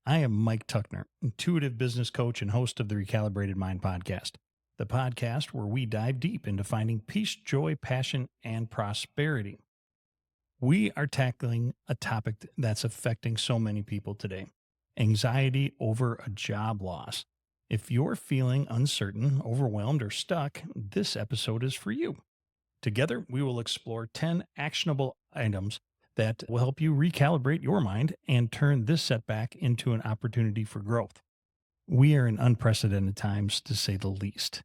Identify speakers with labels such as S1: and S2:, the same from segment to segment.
S1: I am Mike Tuckner, intuitive business coach and host of the Recalibrated Mind Podcast, the podcast where we dive deep into finding peace, joy, passion, and prosperity. We are tackling a topic that's affecting so many people today: anxiety over a job loss. If you're feeling uncertain, overwhelmed, or stuck, this episode is for you. Together, we will explore 10 actionable items that will help you recalibrate your mind and turn this setback into an opportunity for growth. We are in unprecedented times, to say the least.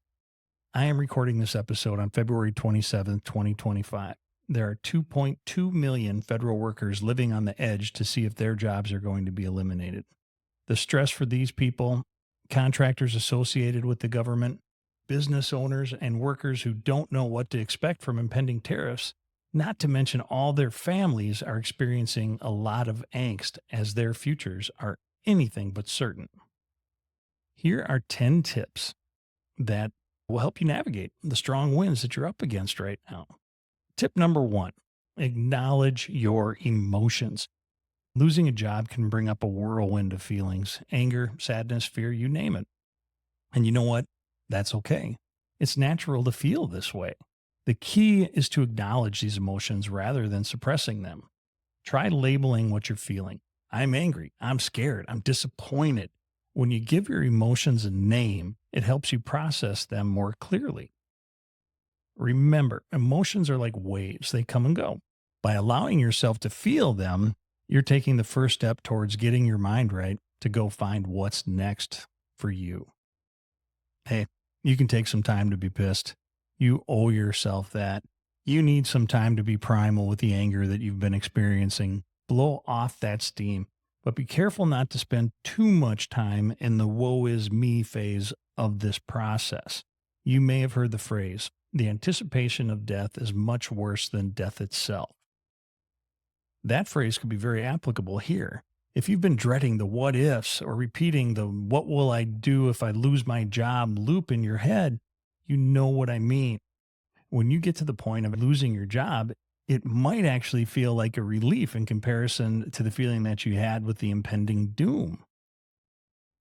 S1: I am recording this episode on February 27th, 2025. There are 2.2 million federal workers living on the edge to see if their jobs are going to be eliminated. The stress for these people, contractors associated with the government, business owners, and workers who don't know what to expect from impending tariffs, not to mention all their families, are experiencing a lot of angst as their futures are anything but certain. Here are 10 tips that will help you navigate the strong winds that you're up against right now. Tip number 1, acknowledge your emotions. Losing a job can bring up a whirlwind of feelings: anger, sadness, fear, you name it. And you know what? That's okay. It's natural to feel this way. The key is to acknowledge these emotions rather than suppressing them. Try labeling what you're feeling. I'm angry. I'm scared. I'm disappointed. When you give your emotions a name, it helps you process them more clearly. Remember, emotions are like waves. They come and go. By allowing yourself to feel them, you're taking the first step towards getting your mind right to go find what's next for you. Hey, you can take some time to be pissed. You owe yourself that. You need some time to be primal with the anger that you've been experiencing. Blow off that steam, but be careful not to spend too much time in the woe is me phase of this process. You may have heard the phrase, the anticipation of death is much worse than death itself. That phrase could be very applicable here. If you've been dreading the what ifs or repeating the what will I do if I lose my job loop in your head, you know what I mean. When you get to the point of losing your job, it might actually feel like a relief in comparison to the feeling that you had with the impending doom.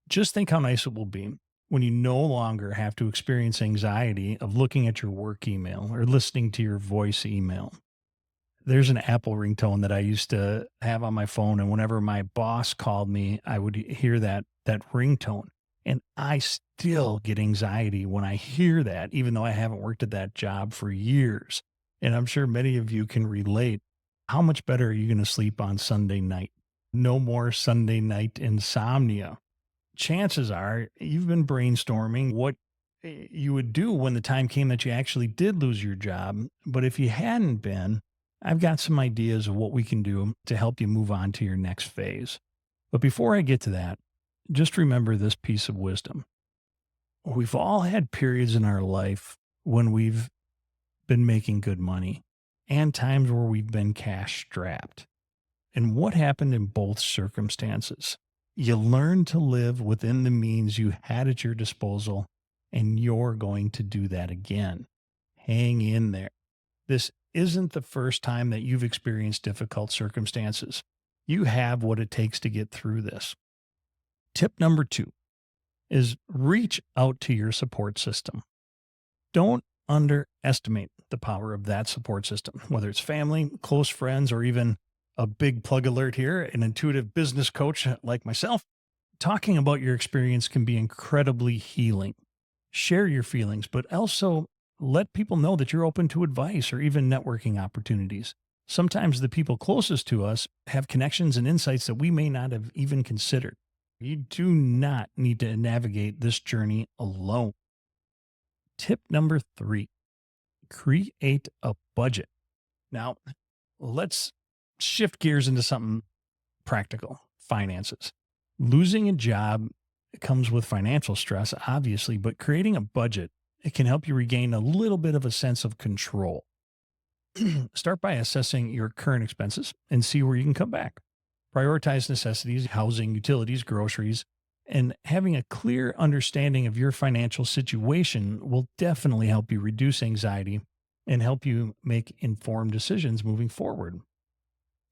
S1: Just think how nice it will be when you no longer have to experience anxiety of looking at your work email or listening to your voice email. There's an Apple ringtone that I used to have on my phone, and whenever my boss called me, I would hear that ringtone. And I still get anxiety when I hear that, even though I haven't worked at that job for years. And I'm sure many of you can relate. How much better are you going to sleep on Sunday night? No more Sunday night insomnia. Chances are you've been brainstorming what you would do when the time came that you actually did lose your job. But if you hadn't been, I've got some ideas of what we can do to help you move on to your next phase. But before I get to that, just remember this piece of wisdom. We've all had periods in our life when we've been making good money and times where we've been cash strapped. And what happened in both circumstances? You learn to live within the means you had at your disposal, and you're going to do that again. Hang in there. This isn't the first time that you've experienced difficult circumstances. You have what it takes to get through this. Tip number 2 is reach out to your support system. Don't underestimate the power of that support system, whether it's family, close friends, or even a big plug alert here, an intuitive business coach like myself. Talking about your experience can be incredibly healing. Share your feelings, but also let people know that you're open to advice or even networking opportunities. Sometimes the people closest to us have connections and insights that we may not have even considered. You do not need to navigate this journey alone. Tip number 3, create a budget. Now, let's shift gears into something practical: finances. Losing a job comes with financial stress, obviously, but creating a budget, it can help you regain a little bit of a sense of control. Start by assessing your current expenses and see where you can come back. Prioritize necessities, housing, utilities, groceries, and having a clear understanding of your financial situation will definitely help you reduce anxiety and help you make informed decisions moving forward.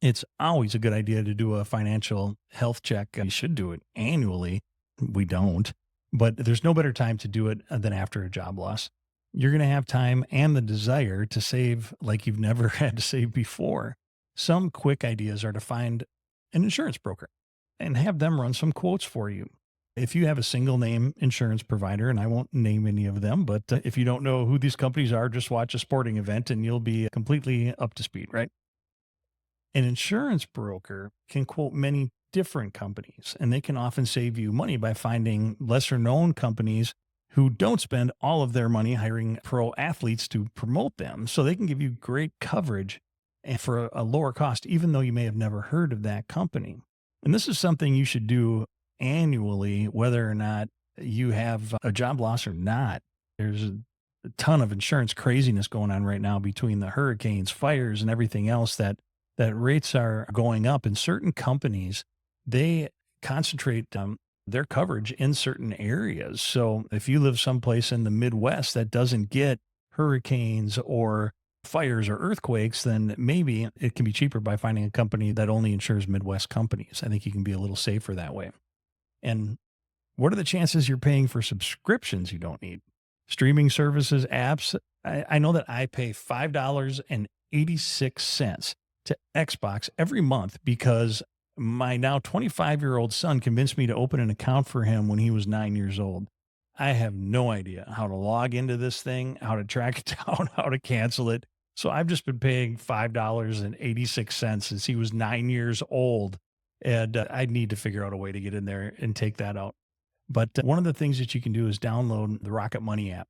S1: It's always a good idea to do a financial health check. You should do it annually. We don't, but there's no better time to do it than after a job loss. You're going to have time and the desire to save like you've never had to save before. Some quick ideas are to find an insurance broker and have them run some quotes for you. If you have a single name insurance provider, and I won't name any of them, but if you don't know who these companies are, just watch a sporting event and you'll be completely up to speed, right? An insurance broker can quote many different companies, and they can often save you money by finding lesser known companies who don't spend all of their money hiring pro athletes to promote them. So they can give you great coverage and for a lower cost, even though you may have never heard of that company. And this is something you should do annually, whether or not you have a job loss or not. There's a ton of insurance craziness going on right now between the hurricanes, fires, and everything else that rates are going up. And certain companies, they concentrate their coverage in certain areas. So if you live someplace in the Midwest that doesn't get hurricanes or fires or earthquakes, then maybe it can be cheaper by finding a company that only insures Midwest companies. I think you can be a little safer that way. And what are the chances you're paying for subscriptions you don't need? Streaming services, apps. I know that I pay $5.86 to Xbox every month because my now 25-year-old son convinced me to open an account for him when he was 9 years old. I have no idea how to log into this thing, how to track it down, how to cancel it. So I've just been paying $5.86 since he was 9 years old. And I need to figure out a way to get in there and take that out. But one of the things that you can do is download the Rocket Money app.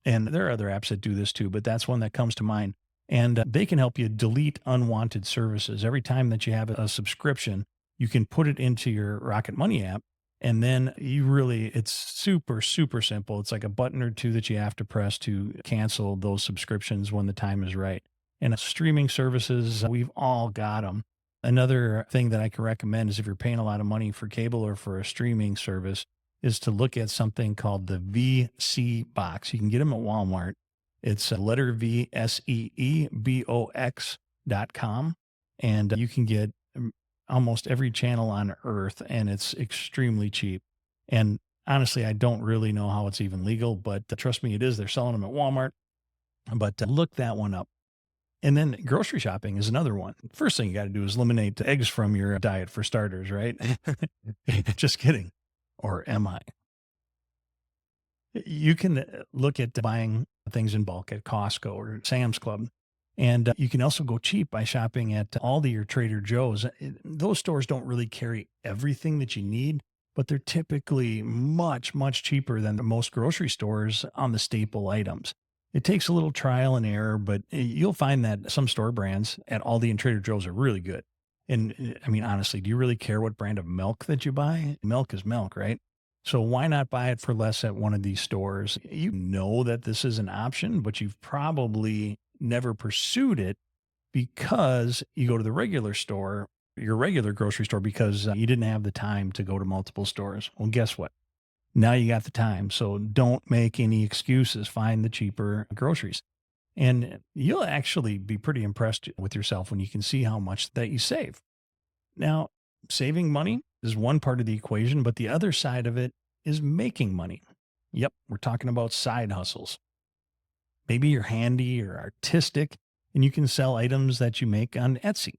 S1: And there are other apps that do this too, but that's one that comes to mind. And they can help you delete unwanted services. Every time that you have a subscription, you can put it into your Rocket Money app. And then it's super, super simple. It's like a button or two that you have to press to cancel those subscriptions when the time is right. And streaming services, we've all got them. Another thing that I can recommend is if you're paying a lot of money for cable or for a streaming service, is to look at something called the VC box. You can get them at Walmart. It's a letter V SEEBOX.com. And you can get almost every channel on earth, and it's extremely cheap. And honestly, I don't really know how it's even legal, but trust me, it is. They're selling them at Walmart. But look that one up. And then grocery shopping is another one. First thing you got to do is eliminate eggs from your diet for starters, right? Just kidding. Or am I? You can look at buying things in bulk at Costco or Sam's Club. And you can also go cheap by shopping at Aldi or Trader Joe's. Those stores don't really carry everything that you need, but they're typically much, much cheaper than most grocery stores on the staple items. It takes a little trial and error, but you'll find that some store brands at Aldi and Trader Joe's are really good. And I mean, honestly, do you really care what brand of milk that you buy? Milk is milk, right? So why not buy it for less at one of these stores? You know that this is an option, but you've probably never pursued it because you go to the regular store, your regular grocery store, because you didn't have the time to go to multiple stores. Well, guess what? Now you got the time. So don't make any excuses. Find the cheaper groceries. And you'll actually be pretty impressed with yourself when you can see how much that you save. Now, saving money is one part of the equation, but the other side of it is making money. Yep, we're talking about side hustles. Maybe you're handy or artistic and you can sell items that you make on Etsy.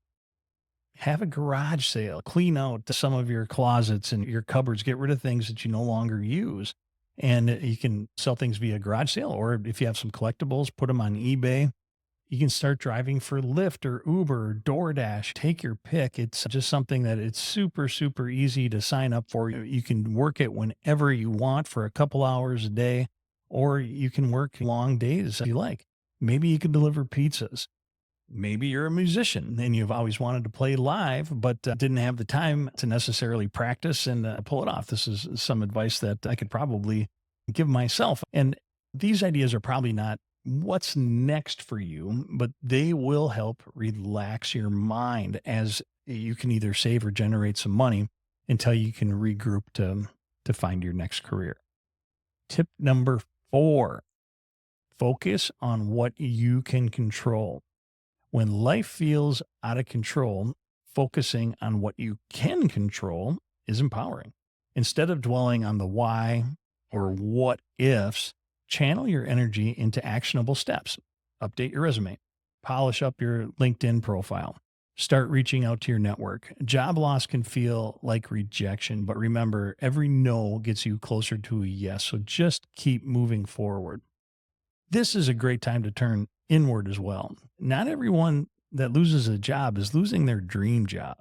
S1: Have a garage sale, clean out some of your closets and your cupboards, get rid of things that you no longer use. And you can sell things via garage sale, or if you have some collectibles, put them on eBay. You can start driving for Lyft or Uber or DoorDash. Take your pick. It's just something that it's super, super easy to sign up for. You can work it whenever you want for a couple hours a day, or you can work long days if you like. Maybe you can deliver pizzas. Maybe you're a musician and you've always wanted to play live, but didn't have the time to necessarily practice and pull it off. This is some advice that I could probably give myself. And these ideas are probably not what's next for you, but they will help relax your mind as you can either save or generate some money until you can regroup to find your next career. Tip number 4, focus on what you can control. When life feels out of control, Focusing on what you can control is empowering. Instead of dwelling on the why or what ifs, channel your energy into actionable steps. Update your resume, polish up your LinkedIn profile, start reaching out to your network. Job loss can feel like rejection, but remember, every no gets you closer to a yes. So just keep moving forward. This is a great time to turn inward as well. Not everyone that loses a job is losing their dream job.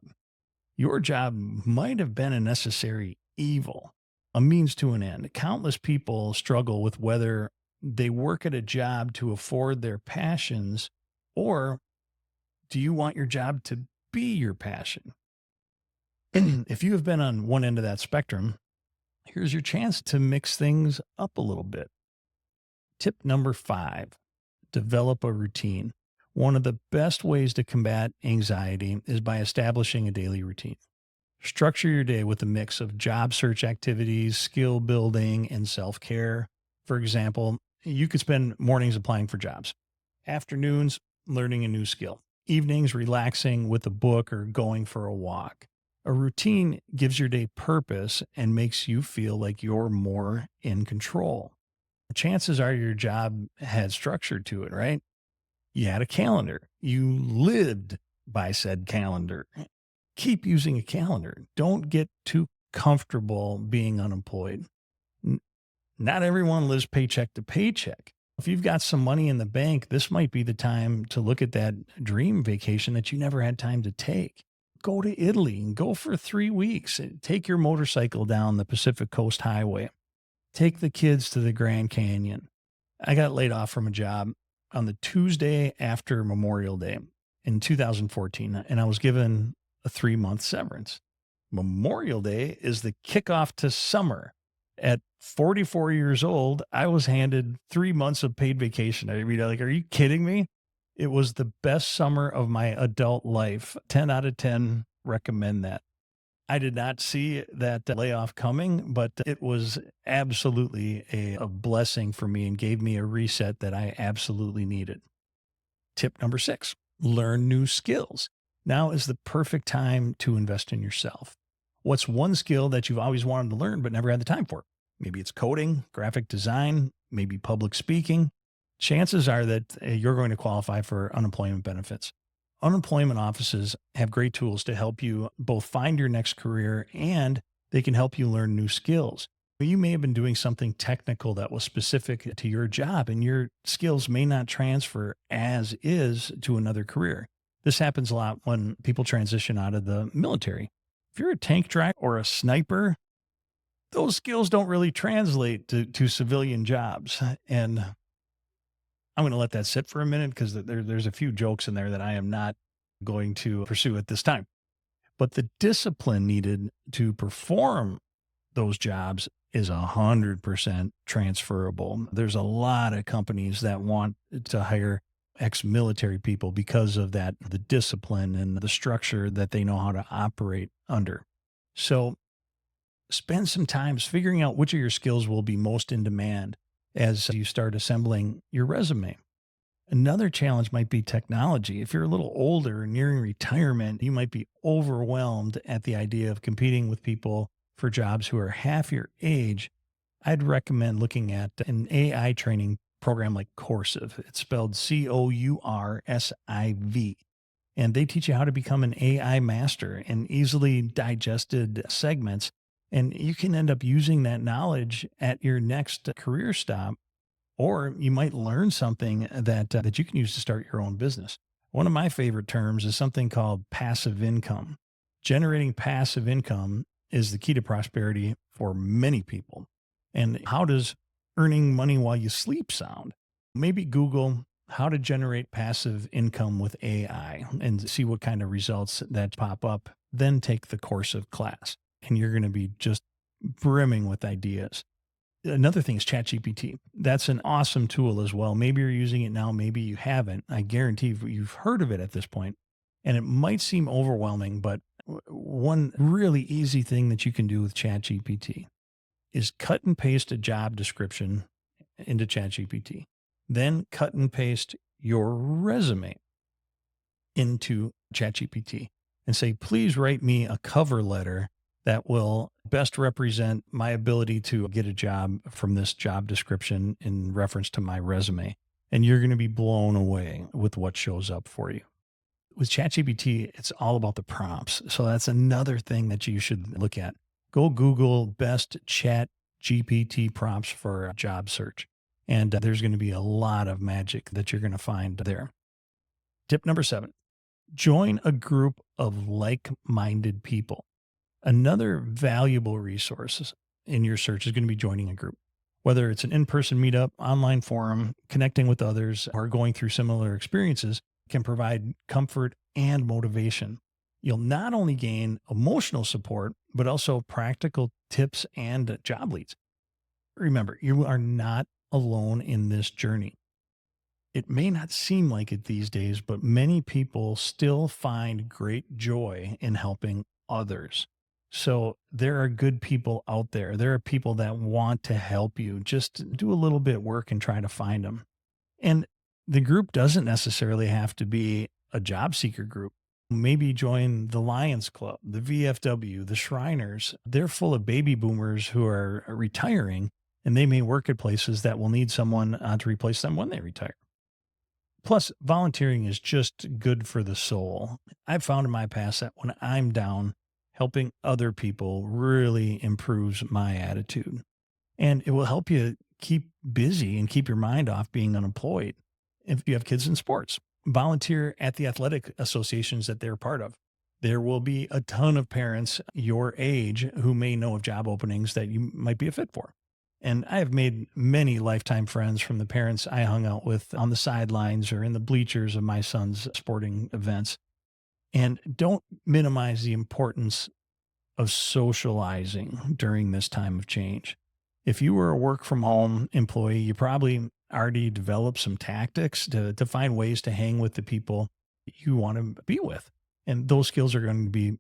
S1: Your job might have been a necessary evil, a means to an end. Countless people struggle with whether they work at a job to afford their passions, or do you want your job to be your passion? If you have been on one end of that spectrum, here's your chance to mix things up a little bit. Tip number 5, develop a routine. One of the best ways to combat anxiety is by establishing a daily routine. Structure your day with a mix of job search activities, skill building, and self care. For example, you could spend mornings applying for jobs, afternoons learning a new skill, evenings relaxing with a book or going for a walk. A routine gives your day purpose and makes you feel like you're more in control. Chances are your job had structure to it, right? You had a calendar. You lived by said calendar. Keep using a calendar. Don't get too comfortable being unemployed. N- Not everyone lives paycheck to paycheck. If you've got some money in the bank, this might be the time to look at that dream vacation that you never had time to take. Go to Italy and go for 3 weeks. Take your motorcycle down the Pacific Coast Highway. Take the kids to the Grand Canyon. I got laid off from a job on the Tuesday after Memorial Day in 2014, and I was given a 3-month severance. Memorial Day is the kickoff to summer. At 44 years old, I was handed 3 months of paid vacation. I mean, like, are you kidding me? It was the best summer of my adult life. 10 out of 10 recommend that. I did not see that layoff coming, but it was absolutely a blessing for me and gave me a reset that I absolutely needed. Tip number 6, learn new skills. Now is the perfect time to invest in yourself. What's one skill that you've always wanted to learn but never had the time for? Maybe it's coding, graphic design, maybe public speaking. Chances are that you're going to qualify for unemployment benefits. Unemployment offices have great tools to help you both find your next career, and they can help you learn new skills. You may have been doing something technical that was specific to your job, and your skills may not transfer as is to another career. This happens a lot when people transition out of the military. If you're a tank driver or a sniper, those skills don't really translate to civilian jobs. And I'm going to let that sit for a minute because there's a few jokes in there that I am not going to pursue at this time. But the discipline needed to perform those jobs is 100% transferable. There's a lot of companies that want to hire ex-military people because of that, the discipline and the structure that they know how to operate under. So spend some time figuring out which of your skills will be most in demand as you start assembling your resume. Another challenge might be technology. If you're a little older and nearing retirement, you might be overwhelmed at the idea of competing with people for jobs who are half your age. I'd recommend looking at an AI training program like Coursive. It's spelled Coursiv, and they teach you how to become an AI master in easily digested segments. And you can end up using that knowledge at your next career stop, or you might learn something that you can use to start your own business. One of my favorite terms is something called passive income. Generating passive income is the key to prosperity for many people. And how does earning money while you sleep sound? Maybe Google how to generate passive income with AI and see what kind of results that pop up. Then take the course of class, and you're going to be just brimming with ideas. Another thing is ChatGPT. That's an awesome tool as well. Maybe you're using it now, maybe you haven't. I guarantee you've heard of it at this point, and it might seem overwhelming, but one really easy thing that you can do with ChatGPT is cut and paste a job description into ChatGPT. Then cut and paste your resume into ChatGPT. and say, please write me a cover letter that will best represent my ability to get a job from this job description in reference to my resume. And you're going to be blown away with what shows up for you. With ChatGPT, it's all about the prompts. So that's another thing that you should look at. Go Google best chat GPT prompts for a job search. And there's going to be a lot of magic that you're going to find there. Tip number 7, join a group of like-minded people. Another valuable resource in your search is going to be joining a group. Whether it's an in-person meetup, online forum, connecting with others, or going through similar experiences can provide comfort and motivation. You'll not only gain emotional support, but also practical tips and job leads. Remember, you are not alone in this journey. It may not seem like it these days, but many people still find great joy in helping others. So there are good people out there. There are people that want to help you. Just do a little bit of work and try to find them. And the group doesn't necessarily have to be a job seeker group. Maybe join the Lions Club, the VFW, the Shriners. They're full of baby boomers who are retiring, and they may work at places that will need someone to replace them when they retire. Plus, volunteering is just good for the soul. I've found in my past that when I'm down, helping other people really improves my attitude. And it will help you keep busy and keep your mind off being unemployed. If you have kids in sports, volunteer at the athletic associations that they're part of. There will be a ton of parents your age who may know of job openings that you might be a fit for. And I have made many lifetime friends from the parents I hung out with on the sidelines or in the bleachers of my son's sporting events. And don't minimize the importance of socializing during this time of change. If you were a work from home employee, you probably already developed some tactics to find ways to hang with the people you want to be with. And those skills are going to be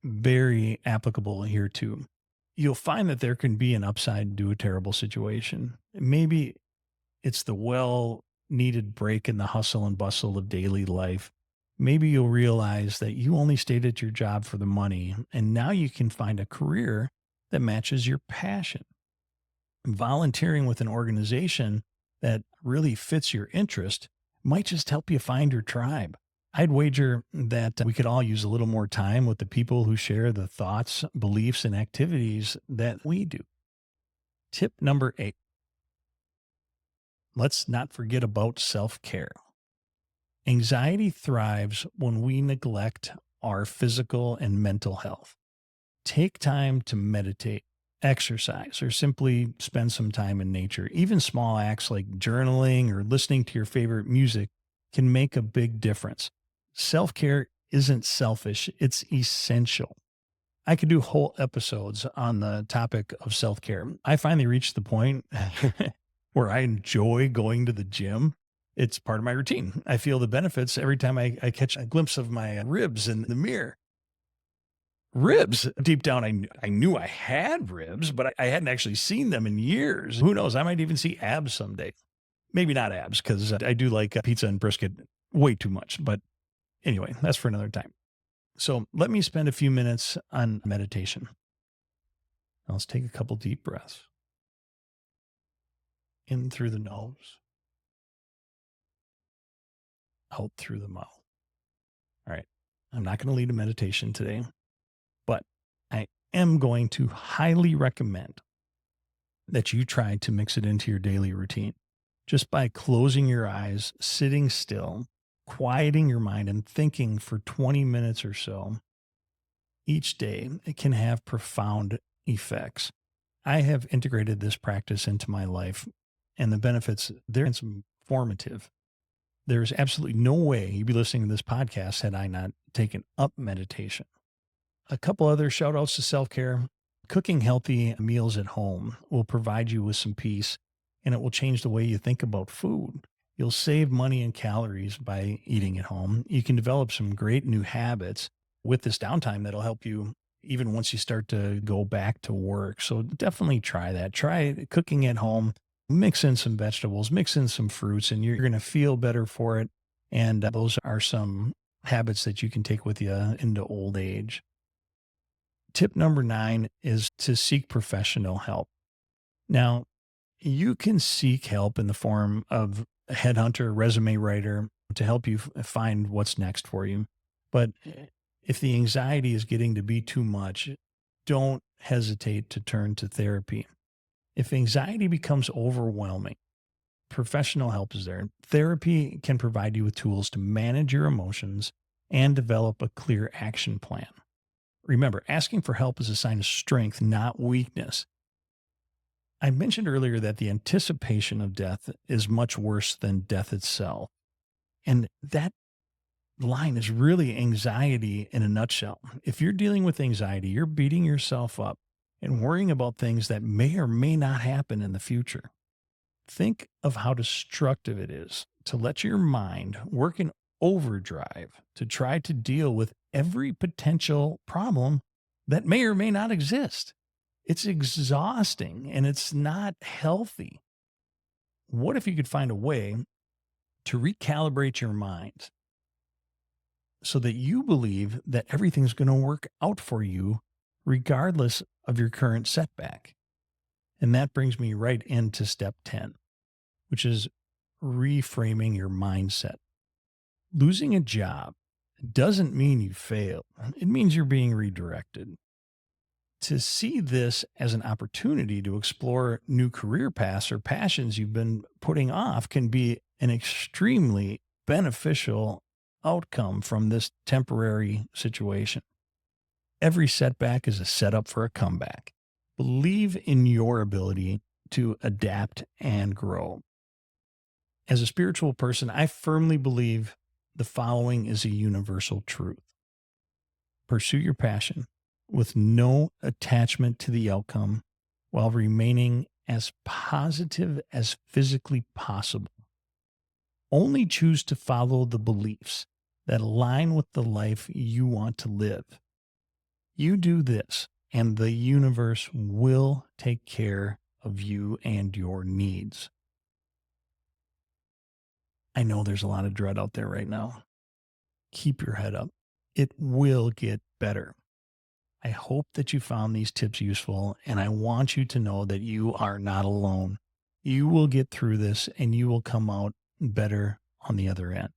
S1: very applicable here too. You'll find that there can be an upside to a terrible situation. Maybe it's the well needed break in the hustle and bustle of daily life. Maybe you'll realize that you only stayed at your job for the money, and now you can find a career that matches your passion. Volunteering with an organization that really fits your interest might just help you find your tribe. I'd wager that we could all use a little more time with the people who share the thoughts, beliefs, and activities that we do. Tip number 8. Let's not forget about self-care. Anxiety thrives when we neglect our physical and mental health. Take time to meditate, exercise, or simply spend some time in nature. Even small acts like journaling or listening to your favorite music can make a big difference. Self-care isn't selfish, it's essential. I could do whole episodes on the topic of self-care. I finally reached the point where I enjoy going to the gym. It's part of my routine. I feel the benefits every time I catch a glimpse of my ribs in the mirror. Ribs, deep down, I knew I had ribs, but I hadn't actually seen them in years. Who knows? I might even see abs someday. Maybe not abs, because I do like pizza and brisket way too much. But anyway, that's for another time. So let me spend a few minutes on meditation. Now let's take a couple deep breaths. In through the nose, out through the mouth. All right. I'm not going to lead a meditation today, but I am going to highly recommend that you try to mix it into your daily routine just by closing your eyes, sitting still, quieting your mind, and thinking for 20 minutes or so each day. It can have profound effects. I have integrated this practice into my life, and the benefits, they're informative. There's absolutely no way you'd be listening to this podcast had I not taken up meditation. A couple other shout outs to self-care. Cooking healthy meals at home will provide you with some peace, and it will change the way you think about food. You'll save money and calories by eating at home. You can develop some great new habits with this downtime that'll help you even once you start to go back to work. So definitely try that. Try cooking at home. Mix in some vegetables, mix in some fruits, and you're going to feel better for it. And those are some habits that you can take with you into old age. Tip number 9 is to seek professional help. Now, you can seek help in the form of a headhunter, resume writer to help you find what's next for you. But if the anxiety is getting to be too much, don't hesitate to turn to therapy. If anxiety becomes overwhelming, professional help is there. Therapy can provide you with tools to manage your emotions and develop a clear action plan. Remember, asking for help is a sign of strength, not weakness. I mentioned earlier that the anticipation of death is much worse than death itself. And that line is really anxiety in a nutshell. If you're dealing with anxiety, you're beating yourself up and worrying about things that may or may not happen in the future. Think of how destructive it is to let your mind work in overdrive to try to deal with every potential problem that may or may not exist. It's exhausting and it's not healthy. What if you could find a way to recalibrate your mind so that you believe that everything's going to work out for you regardless of your current setback? And that brings me right into step 10, which is reframing your mindset. Losing a job doesn't mean you failed. It means you're being redirected. To see this as an opportunity to explore new career paths or passions you've been putting off can be an extremely beneficial outcome from this temporary situation. Every setback is a setup for a comeback. Believe in your ability to adapt and grow. As a spiritual person, I firmly believe the following is a universal truth. Pursue your passion with no attachment to the outcome while remaining as positive as physically possible. Only choose to follow the beliefs that align with the life you want to live. You do this, and the universe will take care of you and your needs. I know there's a lot of dread out there right now. Keep your head up. It will get better. I hope that you found these tips useful, and I want you to know that you are not alone. You will get through this and you will come out better on the other end.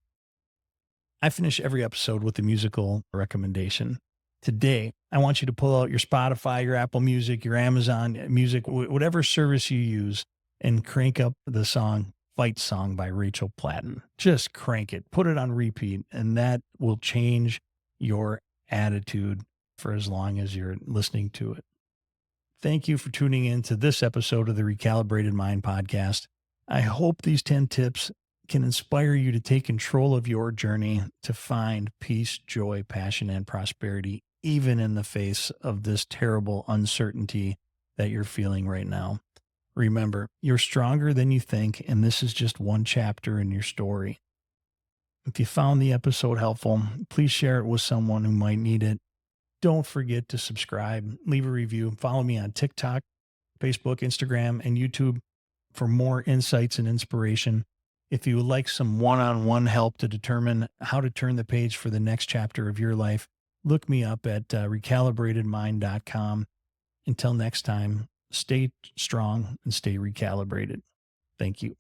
S1: I finish every episode with a musical recommendation. Today, I want you to pull out your Spotify, your Apple Music, your Amazon Music, whatever service you use, and crank up the song Fight Song by Rachel Platten. Just crank it, put it on repeat, and that will change your attitude for as long as you're listening to it. Thank you for tuning in to this episode of the Recalibrated Mind Podcast. I hope these 10 tips can inspire you to take control of your journey to find peace, joy, passion, and prosperity, even in the face of this terrible uncertainty that you're feeling right now. Remember, you're stronger than you think, and this is just one chapter in your story. If you found the episode helpful, please share it with someone who might need it. Don't forget to subscribe, leave a review, follow me on TikTok, Facebook, Instagram, and YouTube for more insights and inspiration. If you would like some one-on-one help to determine how to turn the page for the next chapter of your life, look me up at recalibratedmind.com. Until next time, stay strong and stay recalibrated. Thank you.